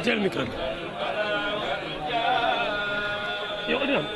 jël micro bi yow Adama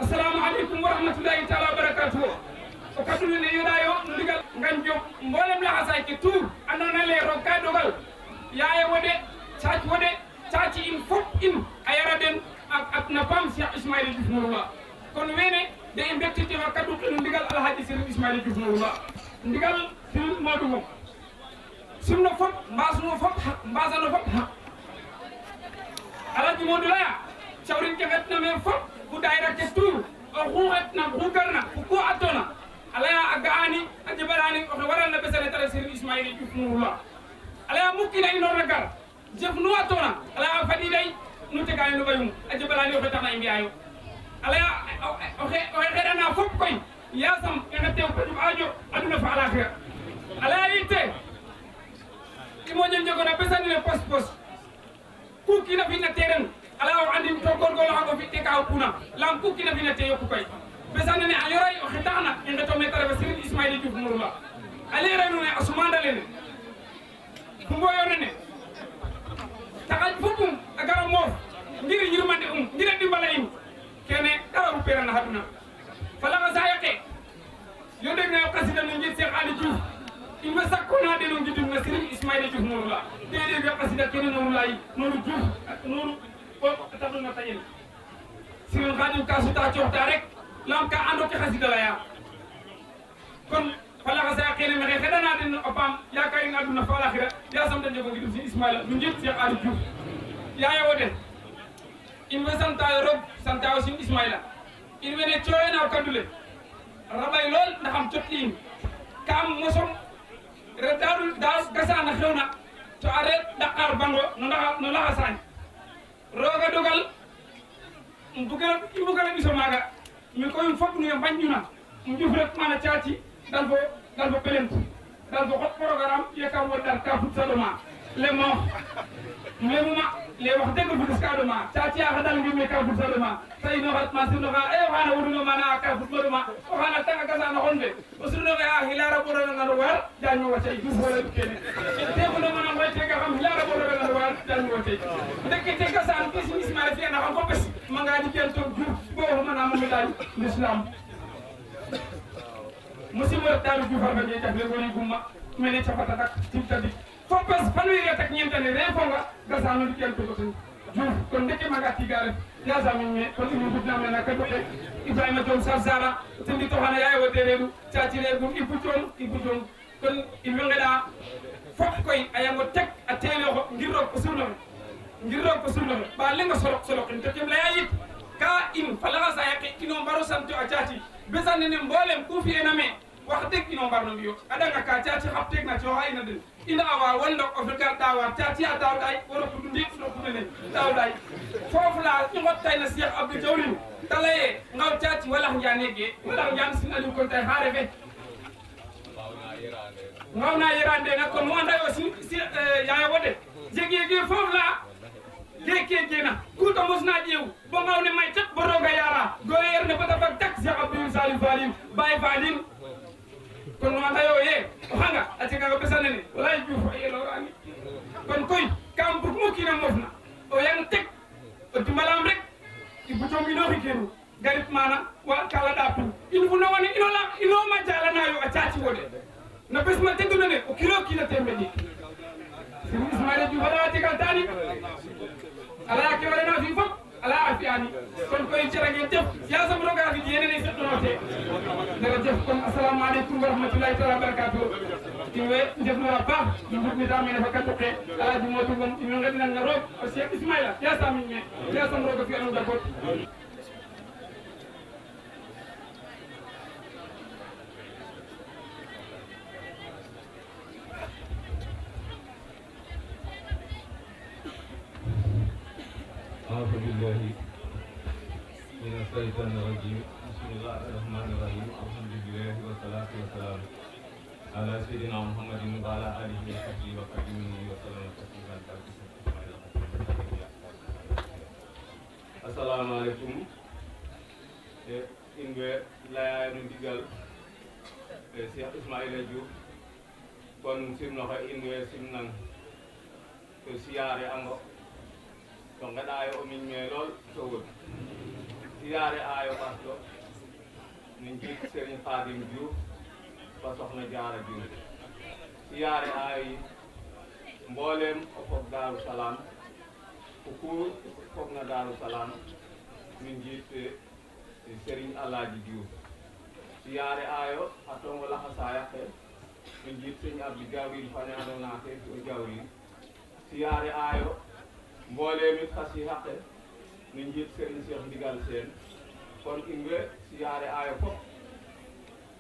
assalamu aleykum wa rahmatullahi taala wa barakatuh o kaddude ne yoɗayo ndigal ganjo mboolem lahasaki tour andona le ro ka dogal yaye wode caci wode caci in fof in a yaraden ak na pam Cheikh Ismaïla Diouf Nouroullah kono wene de en bettitima kaddu ɗum ndigal alhaji Serigne Ismaïla Diouf Nouroullah ndigal Serigne Modou Ngom simno fof mbasno fof haq mbasano fof haq alhaji Modou Laya cawrin keɓetna men fof ko dayra ke tour o xuxetna xugarna ko attona alaya a ga'ani a jeɓarani oxe waranna ɓesane tara Serigne Ismaïla Diouf Nouroullah alaya mukkina inorna gar jef nu attona alaya a faɗiɗay nu tegani no ɓayum a jeɓarani oxe taxna i mbi'ayo alaya oxe xeɗana fop koy yasam ene tew peɗum ajo aduna fa alaxira alaya yitte i moƴo njegona ɓesanine pos ku kiina fina te ren ala o andi to gorgolo xago fi te ka kuna lam ku kiina fina te yokku koy ɓesanene a yoray oxe taxna i ngetome ta refa Serigne Ismaïla Diouf Nouroullah a leranu ne a sumanda lene kumboyo nene taxaj fopum a gara moof ngir yirmande ngir a dimbala in kene ka waru perana haduna falaxa sa yaqe yo deg na yo qasida no njit Cheikh Ali Diouf in way sakkona den o ngidum na Serigne Ismaïla Diouf Nouroullah te dege qasida kene Nouroullah Nourou Diouf Nourou o taxuna tayen Serigne Khadim ka suta cooxta rek lam ka ando ke qasida leya kon falaxa sa yaqene mexe xeɗana den o paam yakarin aduna fa alaxira yasam da njego ngidum si Ismaïla no njit Cheikh Ali Diouf yayo de in way santayo roog santayo sin Ismaïla in wene coyena o kadule raɓay lool ndaxam cotliin kam mosom ret da gasana xewna to a ret Dakar bango no laxa sañ roga dogal i mbugana ɓiso maga mi koy fop nuye mbañƴuna njuf rek mana caci dal fo pelent dal fo xot programme ye kam wo dar ka fut sa ɗoma le moox memuma le wax dëgg futis ka ɗoma caci axa dal ngim ka fut sa ɗoma ta inoxat ma sirnoxa e oxana wuruno mana ka fut ma ɗoma oxana tanga gasana xon fe o surnoxe a xilara ɓoronangano war jañmo wacay dus wala kene tefuno mana ngoy tega xam xilara ɓoronangano war jañmo wacay ndeke te gasan ke sin Ismaïla fiyana xam fo ɓes mangani ken to jur bo xumana mamedal l'islam musimo taru Diouf arba je jafle goni gumma mene capatatak timtadi fo ɓes fanweeri at ak ñeentane refonga gasano ndi ken togo ten Diouf kon ndeke maga tigare yasamin me kon imi gudnamena ka doxe Ibrahima Diom Sarsara tendi toxana yaye wo tereeru caci reer gum Ibou Diom kon in way ngeɗa fop koy a yango tek a teelooxo ngir roog o surnoxe ba lenga soloqin to kem leya yit ka in falaxa sa yaqe ino mbaro santo a caci besan nene mboolem ku fi'ena me wax deg ino mbarno mbiyo a ɗanga ka caci xap teeg na cooxa ina den ina awa wal ndok o fegar ɗawar caci a daawɗay o rokudu ndiik rokunene daawɗay foof la i ngottayna Cheikh Abdou Diawlin ta leye ngaw caci walax njanege walax njan sin Aliou Kontay xa refe ngawna yerandena kon mo anda aussi yaya wode jegege foof la leke jena kuto mosna ƴeew bo ngawne may tek bo roga yara gore yerne bata fak tak Cheikh Abdou Salim Falim Baye Falim kon no anda yo ye o xanga a jega ga besanene walay Diouf a yelorani kon koy kam bug mo kina mofna o yang tek o dimbalam rek i butom inoxi kenu garit mana wa kala ɗa pin in fu nowani ino ma jalanayo a caci wode na bes ma teddunane o kilo kina tembeɗi Serigne Ismaïla Diouf aɗa tegal tani ala ke warena fi fop ala a fiyani kon koy jara ngeen jëf yasam roga fi yenene seɗɗonote jerejef kon assalamu aleykum wa rahmatullahi taala wa barakatuh in way njefnora paax no mbudnita mene fa katoke Alhaji Modou Ngom ino ngeɗnanga roog o Cheikh Ismaïla yasamin me yasam roga fi'anong dakot أعوذ بالله من الشيطان الرجيم بسم الله الرحمن الرحيم الحمد لله والصلاة والسلام على سيدنا محمد وعلى آله وصحبه وخديمه وسلم تسليما كثيرا. السلام عليكم. إن لا نdigal Cheikh Ismaïla Diouf kon simno in simnang siyaare ango to gaɗayo omin meelol to woni siyaare ayo ɓarto min jiit Serigne Khadim Diouf fa sohna Diarra Diouf siyaare ayi mbooleem o fog Daaru Salaam ku fog na Daaru Salaam min njiit Serigne Alaaji Diouf siyaare aayo a tongo laxasaaya xe min njiit Serigne Abdou Jawrin fane andoona te o Jawrin siyaare aayo mbooleem it xa sixa xe min njiit Serigne Cheikh Ndigal Sène kon in way siyaare aayo fop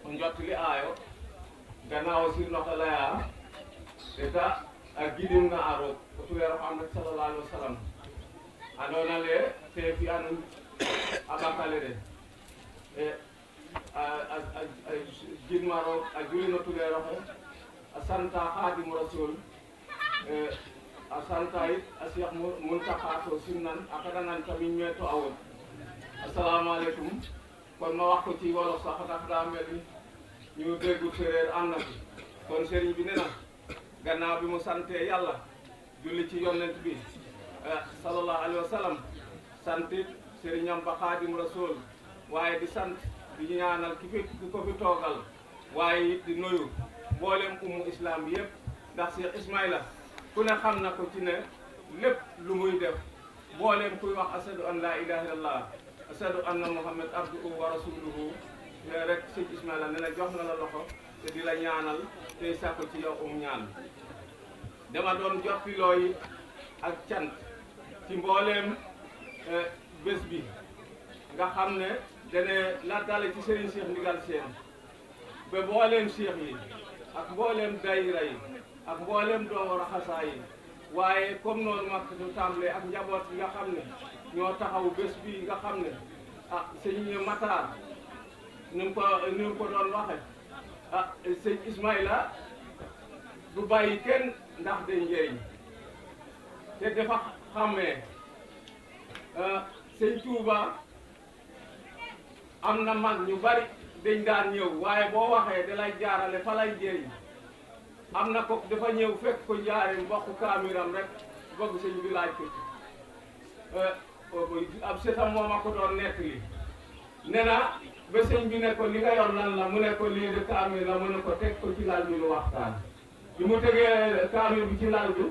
o njotli aayo gannaaw sirnoxe laya eta a gidimna a roog o tuweer Muhammad sallallahu alaihi wa sallam andoona le te fi'anum a ɓakale de a gidma roog a julin o tuweer oxe a santa Khadim Rasoul a santa yit a Cheikh Mountakha to simnan a xeɗanan tamin me to a wod assalamu aleykum kon ma wax ko ci wolof sax ndax daa mel ni ñu déggu séeréer am na fi kon sëriñ bi ne na gannaaw bi mu santee yàlla julli ci yonent bi sallallahu alayhi wa sallam santit sëriñam ba Xaadim Rasoul waaye di sant di ñaanal ki ko fi toogal waaye it di nuyu mboolem ummu islam bi yëpp ndax Cheikh Ismaïla ku ne xam na ko ci ne lépp lu muy def mboolem kuy wax ashadu an la ilaha illallah ashadu anna muhammad abduhu wa rasuluhu rek sëñ Ismaïla ne na jox na la loxo te di la ñaanal tey sàkku ci yow ñaan dama doon joppiloo yi ak cant ci mbooleem bés bi nga xam ne dane la dale ci Serigne Cheikh Ndigal Sène ba mbooleem cheikh yi ak mbooleem dayira yi ak mbooleem doomu raxasaa yi waaye comme noonu mag du tàmbalee ak njaboot yi nga xam ne ñoo taxaw bés bi nga xam ne sëñ Matar ni mu ko doon waxe sëñ Ismaïla du bàyyi kenn ndax day njëriñ te dafa xàmmee sëñ Touba am na mag ñu bari dañ daan ñëw waaye boo waxee da lay jaarale fa lay njëriñ am na ko dafa ñëw fekk ko njaaree mbokku kaamiram rek bëgg sëñ bi laaj ko ab setam moo ma ko doon nekk li ne na ba sëñ bi ne ko li nga yor lan la mu ne ko lii de kaamir la mu ne ko teg ko ci lal bi lu waxtaan bi mu tegee kaamir bi ci lal bi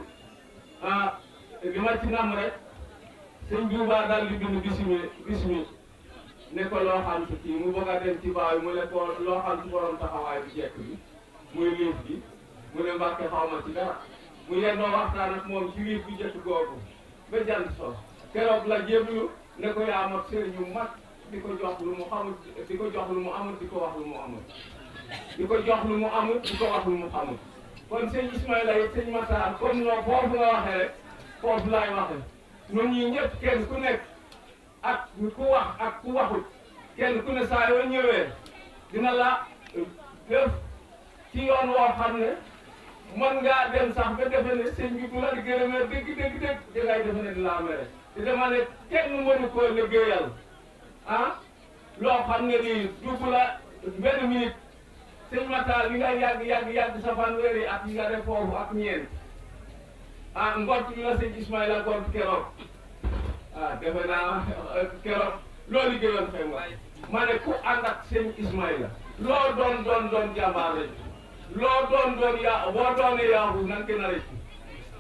li ma ci nam rek sëñ Duuba daal di bind bismi ne ko loo xam ci kii mu bëgg a dem ci baaw mu ne ko loo xam ci borom taxawaay bi jekk bi muy liif bi mu ne Mbàkke xaw ma ci dara mu yendoo waxtaan ak moom ci liif bi jëkk googu ba jant so keroog la jéblu ne ko yaa mat sëriñ yu mat di ko jox lu mu xamul di ko jox lu mu amul di ko wax lu mu amul di ko jox lu mu amul di ko wax lu mu xamul kon sëñ Ismaïla yi sëñ Matar comme noo foofu nga waxee rek foofu laay waxe ñun ñi ñëpp kenn ku nekk ak ku wax ak ku waxut kenn ku ne saa yoo ñëwee dina la def ci yoon woo xam ne mën ngaa dem sax ba defe ne sëñ bi bu la di gërëmee dëgg dangay defe ne di laa mere te dama ne kenn mënu koo liggéeyal loo xam ne lii dugg la benn minute sëñ Matar li nga yàgg sa fanweeri at yi nga def foofu ak ñeent ngont bi la sëñ Ismaïla ngont keroog defe naa keroog loo liggéeyoon fay ma ne ku ànd ak sëñ Ismaïla loo doon jàmbaar lañ loo doon boo doonee yaaxu nan ke na rëcc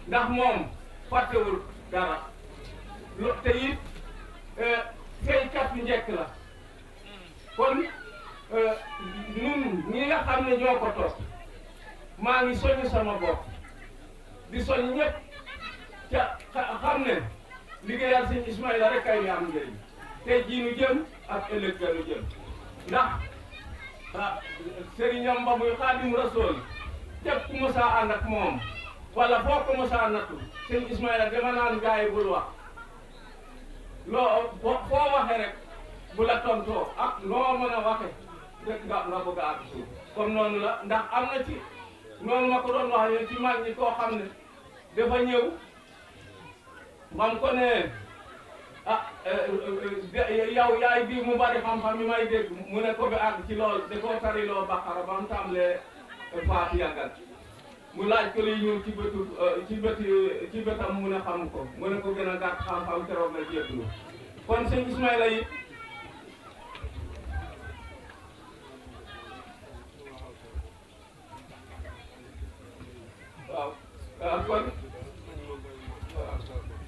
ndax moom fàttewul dara te it feykat bi njëkk la kon ñun ñi nga xam ne ñoo ko toog maa ngi soññ sama bopp di soñ ñëpp ca xam ne liggéeyal sëñ Ismaïla rek kay am njëriñ tey jii nu jëm ak ëllëg ga nu jëm ndax sëriñam ba muy Xaadim Rasoul képp ku mos a ànd ak moom wala foo ko mos a nattu sëñ Ismaïla dama naan gaa yi bul wax foo waxee rek bu la tontoo ak loo mën a waxe rek nga bëgg a àgg suuf comme noonu la ndax am na ci noonu ma ko doon wax yéen ci mag ñi koo xam ne dafa ñëw mam ko ne yow yaay bii mu bari xam-xam yi may dégg mu ne ko ba àgg ci lool da koo tariloo Baqara ba mu tàmbalee Faatiha gat mu laaj ko liy ñëw ci bëtam mu ne xam ko mu ne ko gën a gàtt xam-xam keroog la jéblu kon sëñ Ismaïla yi waaw kon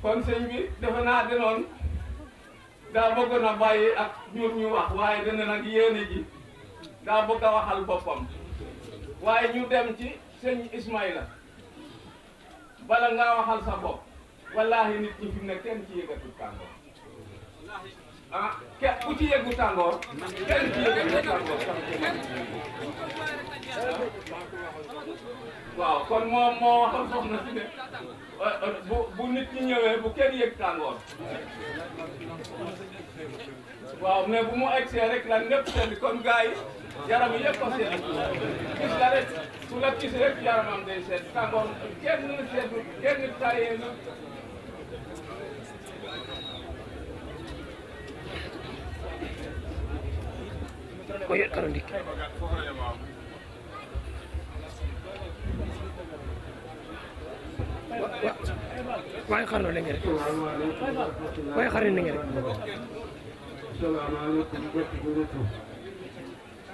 kon sëñ bi defe naa de noonu daa bëggoon a bàyyi ak ñun ñu wax waaye dana nag yéene ji daa bëgg a waxal boppam waaye ñu dem ci sëñ Ismaïla bala ngaa waxal sa bopp wallahi nit ñi fi mu ne kenn ci yëgatu tàngoor ah ku ci yëgu tàngoor kenn ci yëgatu tàngoor waaw kon moom moo waxal soxna si ne bu nit ñi ñëwee bu kenn yëg tàngoor waaw mais bu mu egsee rek la ñëpp seen kon gars yi yaram yëpp a seet gis nga rek su la gis rek yaramam day seet tàngoor kenn seetu kenn tayee na Oye, Karondik. Waaye xar na rek waaye xar na rek. Salaamaaleykum mbokk bi ñëpp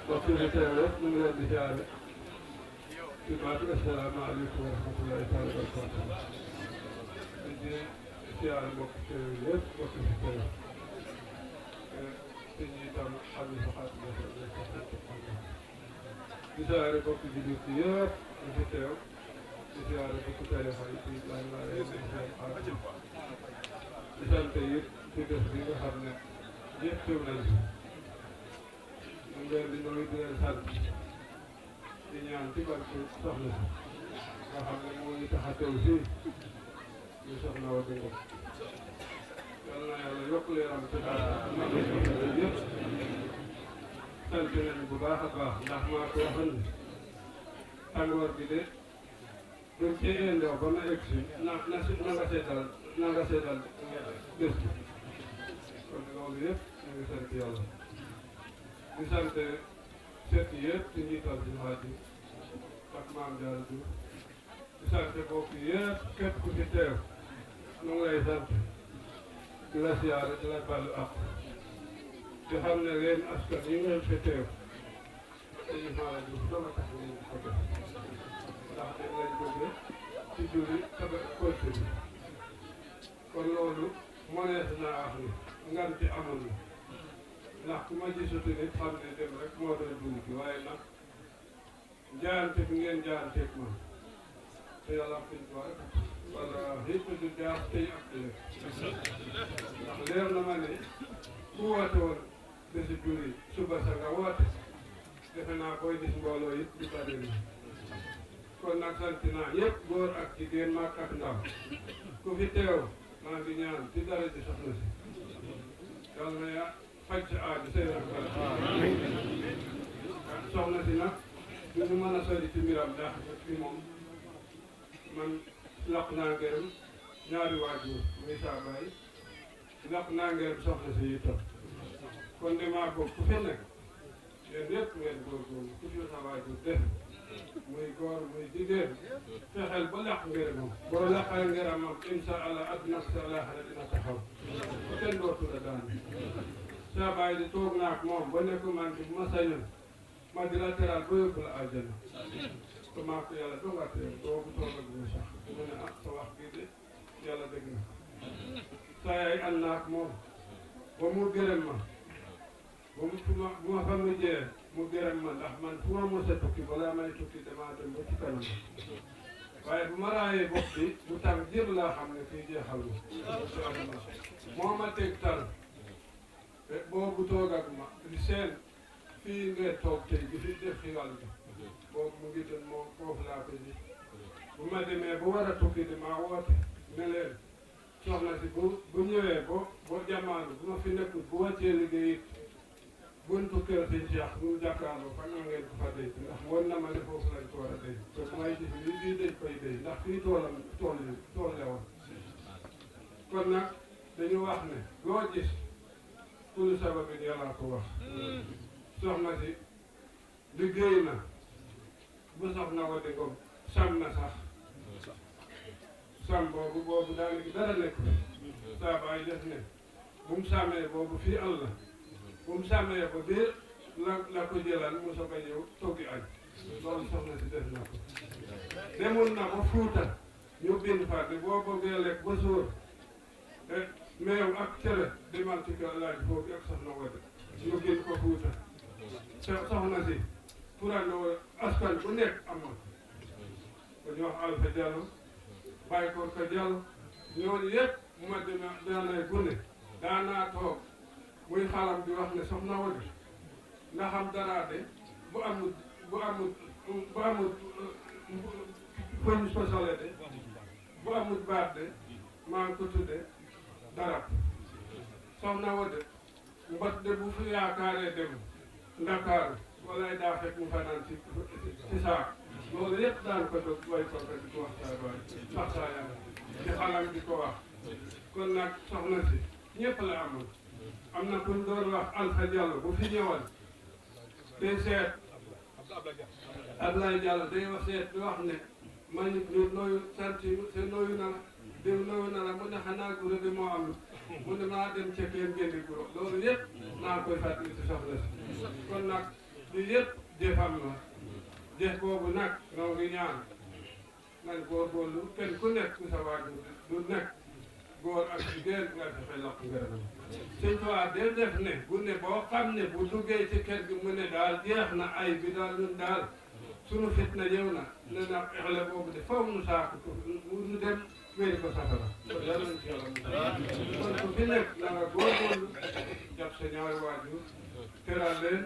mbokk yi tey rek ñu ngi leen di jaare ci baatu asalaamaaleykum wa rahmatullahi taala wa barakatuh di siyaare mbokk teew yëpp mbokk si teew te ñi itam xam ne saxaat di siyaare mbokk jullit yi yëpp ñu fi teew di siyaare mbokk tarixa yi ci di sant it ci bés bi nga xam ne yëpp teew nañ ñu ngi leen di nuyu di leen sant di ñaan ci barke soxna si nga xam ne moo ñu tax a teew fii ñu soxna wa Ngom yal na yàlla yokk leeram te daal yëpp sant nañ bu baax a baax ndax maa ko waxoon ne tàngoor bi de buñ ci indoo ba ma egg si na nga seetal bés bi kon loolu yëpp ñu ngi sant yàlla di sant seet yëpp ci njiital si xaaji ak maam Diarra Diouf di sant mbokk yëpp képp ku fi teew ñu ngi lay sant di la siyaare di la baalu ak di xam ne leen askan yi ngeen fi teew dañu xaaral Diouf dama tax ngeen ko def ndax dañ lañ jóge ci juri tabax côté bi kon loolu mënees naa wax ni nganti amoon na ndax ku ma gisatu nit xam ne dem rek moo doon dund gi waaye nag jaayante bi ngeen jaayanteeg man te yàlla fiñ ko rek wala xit du jaar tey ak ëllëg ndax leer na ma ne ku woote woon bési juri suba sa nga woote defe naa koy gis mbooloo yëpp du bari ni kon nag sant naa yëpp góor ak jigéen mag ak ndaw ku fi teew maa ngi ñaan ci dara ji soxna si yàlla na ya faj sa aaju sey soxna si nag du ñu mën a sori ci mbiram ndax fi moom man laq naa ngërëm ñaari waajur muy saa baay laq naa ngërëm soxna si itam kon de maa bokk ku fi nekk yéen yëpp ngeen góorgóorlu ku fi sa waajur def muy góor muy jigéen fexeel ba laq ngërëmam boo laqal ngërëmam insha allah adduna sa àllaaxira dina taxaw ba kenn dootu la daan saa baay di toog naak moom ba nekk man di ma sañoon ma di la teral ba yóbbu la aljana te maa ko yàlla dongatee boobu toog ak mu sax mu ne ah sa wax bii de yàlla dégg na saa yaay ànd naak moom ba mu gërëm ma ba mu bu ma fa mujjee mu gërëm ma ndax man fu ma mos a tukki balaa may tukki damaa dem ba ci kanam waaye bu ma raayee bopp bi bu tàng jër laa xam ne fii jeexal na moo ma teg tal boobu toog ak ma di seen fii ngay toog tey bi fi def xiwal bi boobu mu ngi doon moom foofu laa ko ji bu ma demee bu war a tukki damaa woote ne leen soxna si bu ñëwee bo jamaanu bu ma fi nekkul bu wàccee liggéey it buntu kër sëñ Cheikh bu mu jàkkaarloo fan nga ngeen ko fa déy ndax woon na ma ne foofu lañ ko war a déy te may gis lii dañ koy déy ndax fii tool la woon kon nag dañu wax ne loo gis kullu sababin yàlla ko wax soxna si liggéey na bu soxna wa de Ngom sam na sax sam boobu daanaka dara nekk saa baay def ne bu mu sàmmee boobu fii àll la bu mu sàmmee ba biir la ko jëlal mu soog a ñëw toggi añ loolu soxna si def na ko demoon na ba Fuuta ñu bind fa de boo bëggee lekk ba suur meew ak cere demal ci kër laaj foofu ak soxna Wade ñu génn ko Fuuta soxna si turandoo askan bu nekk amoon ko ñu wax Alpha Diallo bàyyi ko ka Diallo ñooñu yëpp mu ma daanay gune daanaa toog muy xalam di wax ne soxna Wade nga xam dara de bu amul poñ sosole de bu amul baat de maa ngi ko tudde dara soxna Wade mbot de bu fi yaakaaree dem Ndakaaru walaay daa fekk mu fanaan ci saak loolu yëpp daan ko dog way ko di ko wax saa yàlla di xalam di ko wax kon nag soxna si ñëpp la amul am na buñ doon wax Alpha Diallo bu fi ñëwal day seet Ablaye Diallo day wax seet di wax ne man ñu nooyu sant se nooyu na la diw nooyu na la mu ne xanaa guro bi moo am mu ne maa dem ca kenn génne guro loolu yëpp maa koy fàttali si soxla si kon nag lii yëpp jëfam la jëf boobu nag noo ngi ñaan nañ góorgóorlu kenn ku nekk ku sa waajur du nekk góor ak jigéen nga fexe lakk ngërëm Sëñ Tuubaa de def ne bu ne boo xam ne bu duggee ci kër gi mu ne daal jeex na ay bi daal ñun daal sunu fitna ñëw na ne na exle boobu de faw nu saaku nu dem wéri ko safara kon yàlla nañ ci yàlla kon ku fi nekk na nga góorgóorlu jàpp sa ñaari waajur teral leen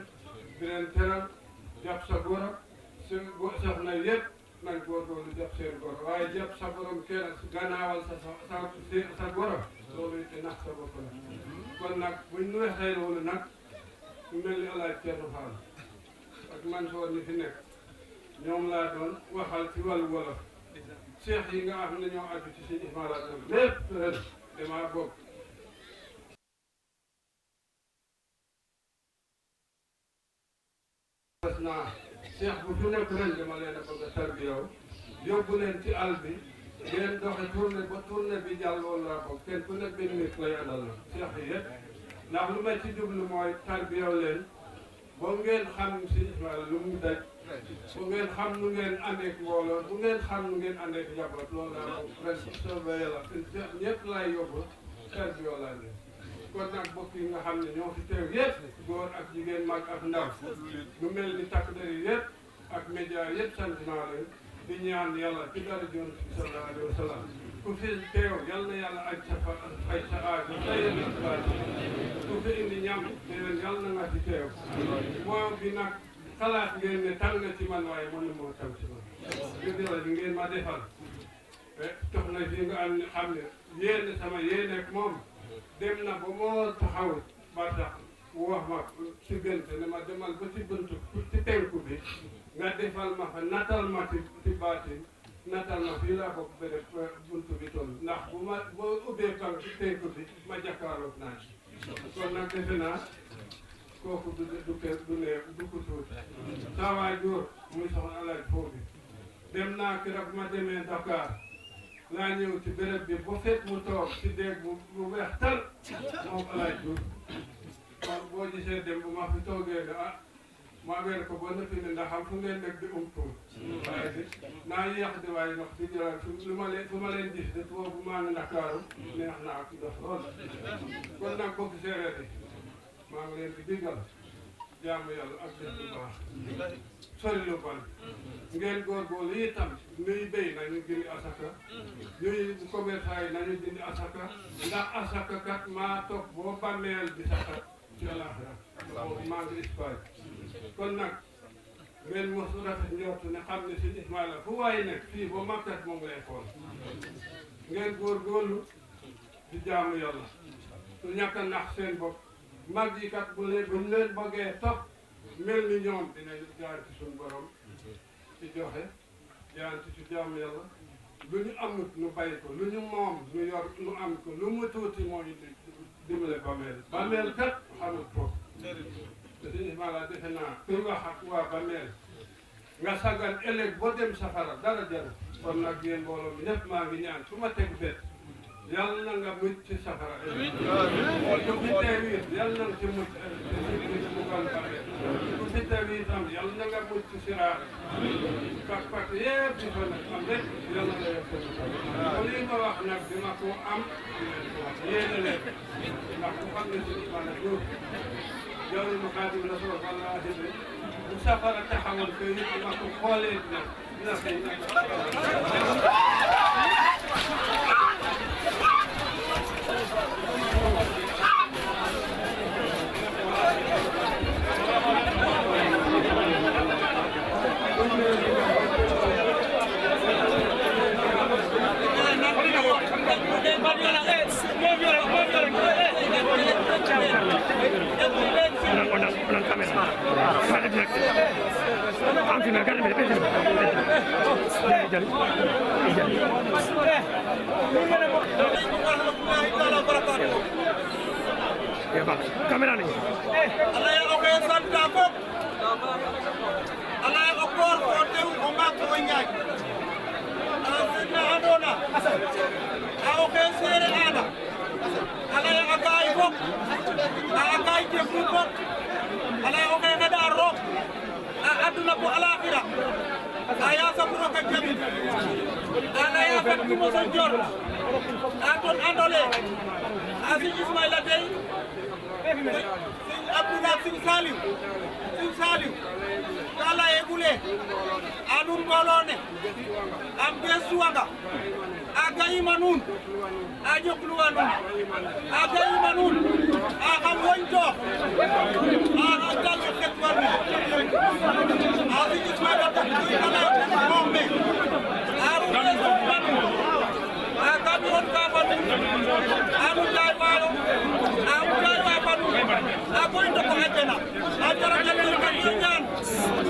di leen teral jàpp sa goro soxna yëpp nañ góorgóorlu jàpp seen goro waaye jàpp sa borom kenn gannaawal sa goro loolu it nax sa bopp la kon nag buñ nu waxee loolu nag ñu mel ni El Hadj Thierno Fall ak Mansour ñi fi nekk ñoom laa doon waxal ci wàllu wolof cheikh yi nga xam ne ñoo aju ci seen imaaraat lépp ren damaa bokk naa cheikh bu fi nekk ren dama leen a bëgg a tarbiyaw yóbbu leen ci àll bi ngeen doxe tournée ba tournée bi jàll loolu laa bokk kenn ku nekk benn nit lay àndal na cheikh yi yëpp ndax lu may ci jublu mooy tarbiyaw leen ba ngeen xam si Ismaïla lu mu daj bu ngeen xam nu ngeen àndeek mbooloo bu ngeen xam nu ngeen àndeek njaboot loolu laa bokk ren soobee yàlla ñëpp laay yóbbu tarbiyaw laa leen kon nag bokk yi nga xam ne ñoo fi teew yëpp góor ak jigéen mag ak ndaw lu mel ni takk der yi yëpp ak média yëpp sant naa leen di ñaan yàlla ci dara Yonent bi sallallahu alayhi wa sallam ku fi teew yal na yàlla aj sa aajo ku fi indi ñam déwén yal na nga ci teew moo bi nag xalaat ngeen ne tàng na ci man waaye mënu moo tàng ci man dëgg la bi ngeen ma defal tox na fi nga am xam ne yéene sama yéeneek moom dem na ba moo taxaw ba tax wax ma ci gënte ne ma demal ba ci buntu ci penku bi nga defal ma fa natal ma ci baatin natal ma fii laa bokk béré buntu bi toll ndax bu ma boo ubbee kan ci penku bi ma jàkkaaroog naa ci kon nag defe naa kooku du ko tuuti saa waajur muy soxna Alaaji foofu dem naa keroog ma demee Dakar laa ñëw ci béréb bi ba fekk mu toog ci déeg bu weex tal moom Alaaji Diouf kon boo gisee dem bu ma fi toogee ne ma weer ko ba nëppi ne ndax xam fu ngeen nekk di tuum waaye di naa yéex di waaye ndox di jëlaat fu ma leen gis de tubaab bu maa ngi Ndakaaru neex naa ak ndox lool kon nag bokk séeréer yi maa ngi leen di digal jaamu yàlla ak def lu baax sori lu bon ngeen góorgóorlu itam ñuy béy nañu dindi asaka ñuy commerçant yi nañu dindi asaka ndax asaka kat maa toog boo bàmmeel bi sakat ci àllaaxira boobu maa ngi Espagne kon nag ngeen mos rafet njort ne xam ne si Ismaïla fu waaye nekk fii ba Makkat moom lay xool ngeen góorgóorlu di jaamu yàlla su ñàkk a nax seen bopp mag yi kat buñ leen bëggee topp mel ni ñoom dinañ jaar ci suñu borom ci joxe jaar ci jaamu yàlla lu ñu amut nu bàyyi ko lu ñu moom nu yor nu am ko lu mu tuuti mooy dimbale bàmmeel kat xamut foofu te si Ismaïla defe naa kuy wax ak waa bàmmeel nga sagan ëllëg boo dem safara dara jaru kon nag yéen mbooloo mi ñëpp maa ngi ñaan su ma teg bet yàlla na nga mucc ci safara ëllëg su fi teew it yàlla na nga ci mucc ci mugal bàmmeel fi teew itam yàlla na nga mucc siraat pak yëpp di fa nag am rek yàlla na yegg seen kaw li ma wax nag dima ko am yéene leen ndax ku xam ne si Ousmane Diouf jawri mu Xaadimu Rasuul wallaahi bu safara taxawoon kër yi dima ko xoolee nag dina fay Orang kamera. Am fi na kan be ya ba kamera ni Allah ya oke santa ko Allah ya okor ko te ko ma ko nyaay asina adona a oke sere ana Allah ya agay ko agay je ko Allah ya oke ngada ro aduna ko alakhirah aya sabro ka jabi Allah ya fat ko so jor aton andole Aziz Ismaila tay Sëñ Abdoulaye Sëñ Saliou kala e ɓule anun ngolone am besuwanga a gayima nun a jokluwa nun a gayima nun a xam woñto